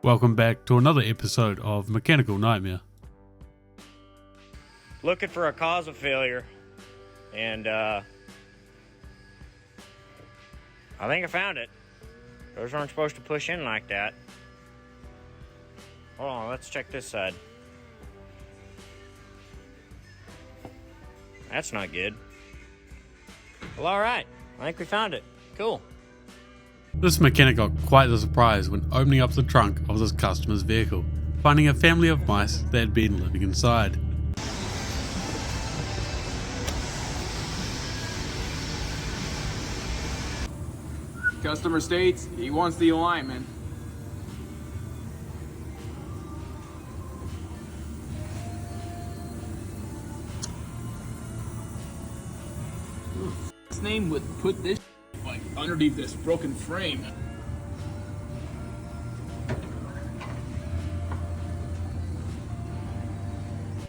Welcome back to another episode of Mechanical Nightmare. Looking for a cause of failure, and I think I found it. Those aren't supposed to push in like that. Hold on, let's check this side. That's not good. Well, alright. I think we found it. Cool. This mechanic got quite the surprise when opening up the trunk of this customer's vehicle, finding a family of mice that had been living inside. Customer states he wants the alignment. His name would put this like underneath this broken frame.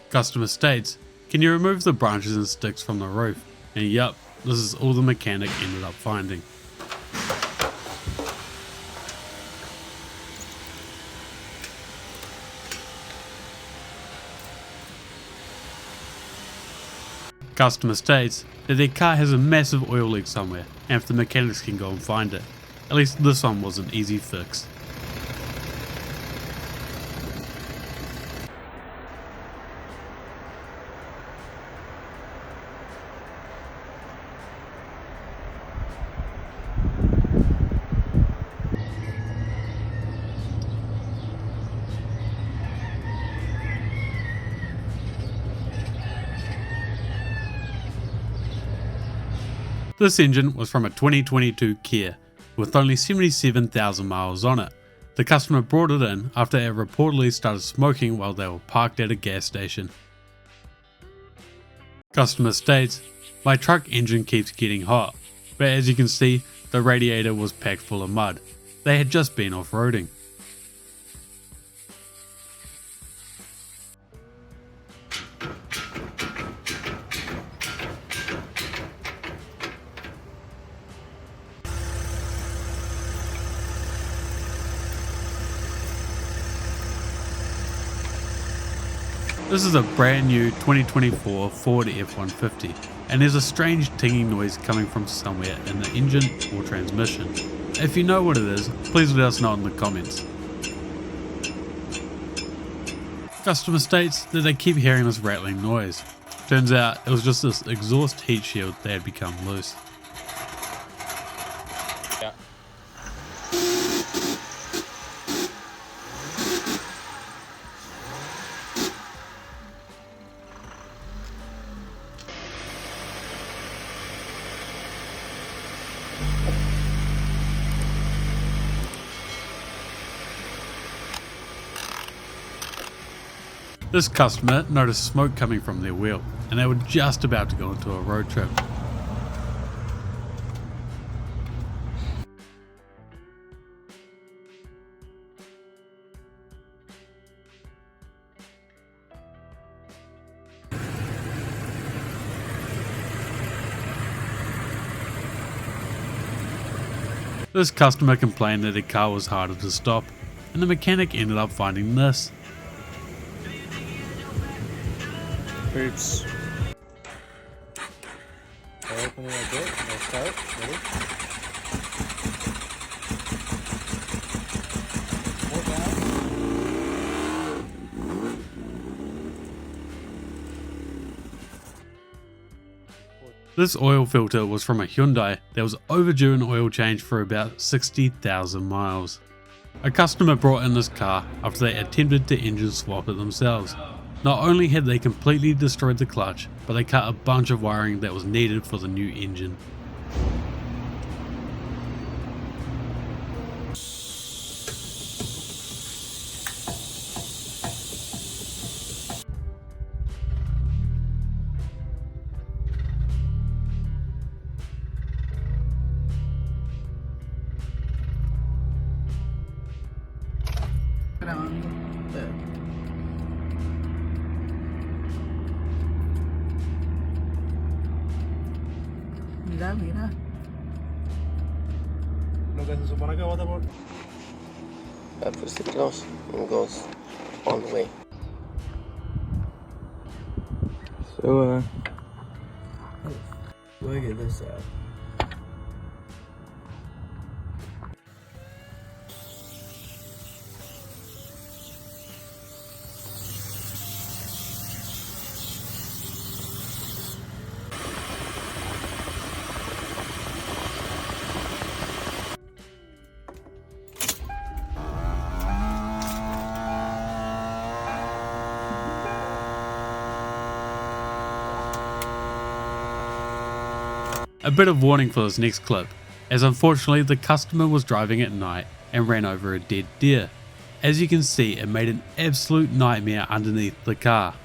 Customer states, "Can you remove the branches and sticks from the roof?" And yup, this is all the mechanic ended up finding. Customer states that their car has a massive oil leak somewhere, and if the mechanics can go and find it. At least this one was an easy fix. This engine was from a 2022 Kia with only 77,000 miles on it. The customer brought it in after it reportedly started smoking while they were parked at a gas station. Customer states, "My truck engine keeps getting hot, but as you can see, the radiator was packed full of mud. They had just been off-roading." This is a brand new 2024 Ford F-150 and there's a strange tinging noise coming from somewhere in the engine or transmission. If you know what it is, please let us know in the comments. Customer states that they keep hearing this rattling noise. Turns out it was just this exhaust heat shield that had become loose. Yeah. This customer noticed smoke coming from their wheel, and they were just about to go into a road trip. This customer complained that their car was harder to stop, and the mechanic ended up finding this. Oops. I'll open it like this. I'll start. Ready? Hold down. This oil filter was from a Hyundai that was overdue an oil change for about 60,000 miles. A customer brought in this car after they attempted to engine swap it themselves. Not only had they completely destroyed the clutch, but they cut a bunch of wiring that was needed for the new engine. Lo que se supone que bota por... That puts it close and goes all the way. So, do I get this out? A bit of warning for this next clip, as unfortunately the customer was driving at night and ran over a dead deer. As you can see, it made an absolute nightmare underneath the car.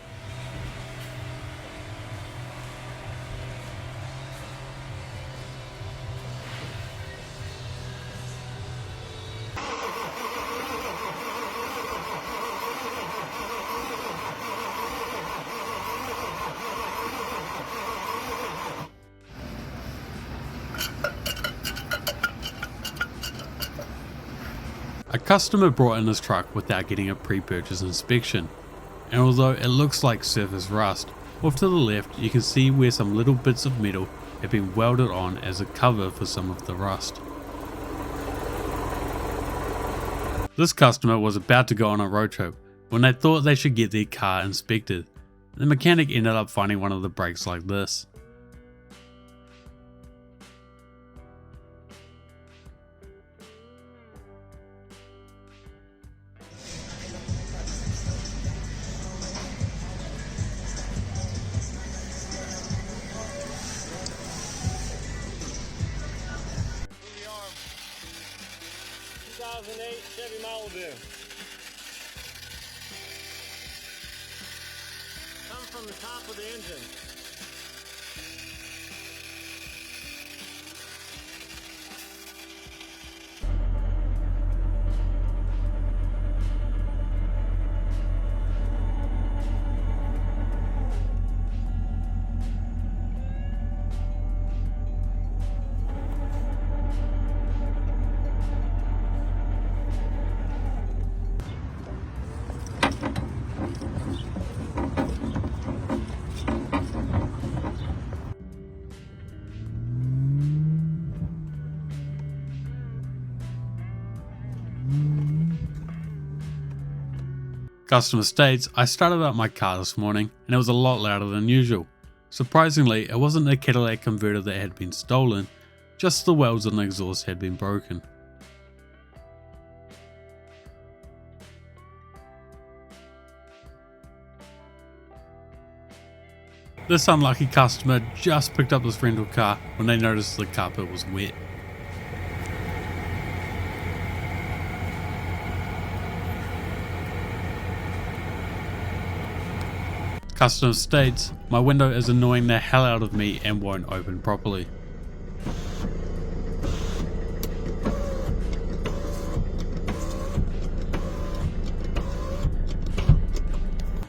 A customer brought in his truck without getting a pre-purchase inspection, and although it looks like surface rust, off to the left you can see where some little bits of metal have been welded on as a cover for some of the rust. This customer was about to go on a road trip when they thought they should get their car inspected. The mechanic ended up finding one of the brakes like this. Chevy Suburban. Comes from the top of the engine. Customer states, I started up my car this morning and it was a lot louder than usual. Surprisingly, it wasn't the catalytic converter that had been stolen, just the welds on the exhaust had been broken. This unlucky customer just picked up this rental car when they noticed the carpet was wet. Customer states, my window is annoying the hell out of me and won't open properly.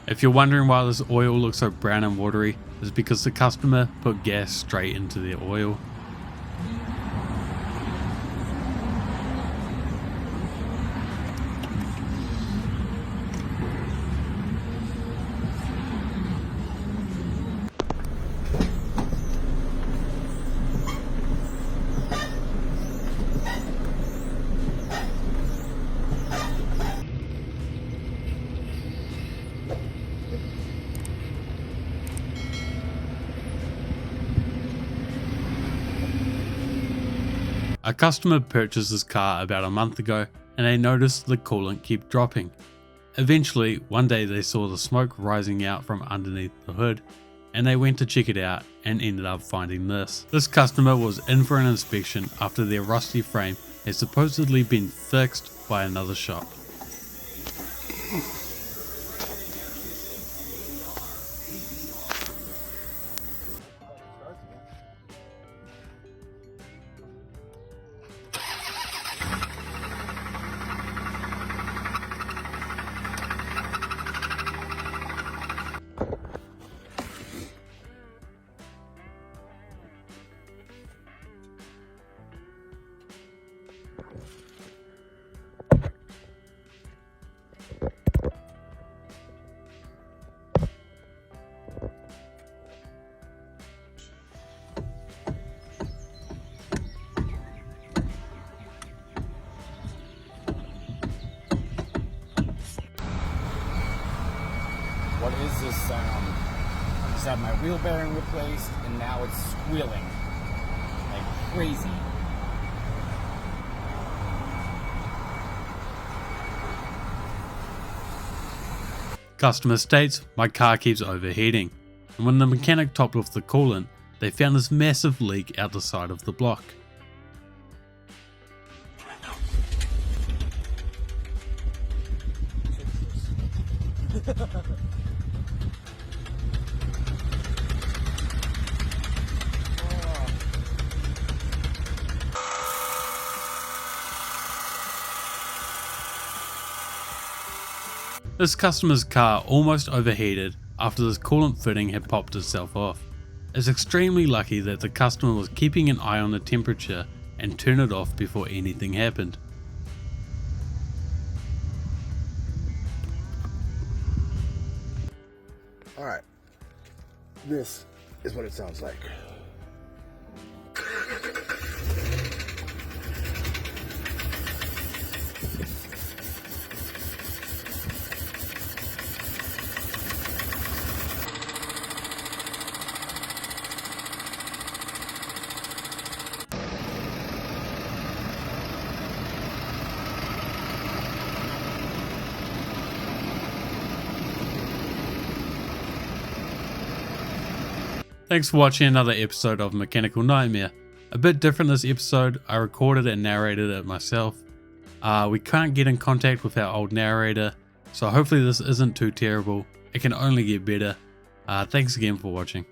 If you're wondering why this oil looks so brown and watery, it's because the customer put gas straight into their oil. A customer purchased this car about a month ago and they noticed the coolant kept dropping. Eventually, one day they saw the smoke rising out from underneath the hood and they went to check it out and ended up finding this. This customer was in for an inspection after their rusty frame had supposedly been fixed by another shop. What is this sound? I just had my wheel bearing replaced and now it's squealing like crazy. Customer states, my car keeps overheating, and when the mechanic topped off the coolant, they found this massive leak out the side of the block. This customer's car almost overheated after this coolant fitting had popped itself off. It's extremely lucky that the customer was keeping an eye on the temperature and turned it off before anything happened. Alright, this is what it sounds like. Thanks for watching another episode of Mechanical Nightmare. A bit different this episode, I recorded and narrated it myself. We can't get in contact with our old narrator, so hopefully this isn't too terrible. It can only get better. Thanks again for watching.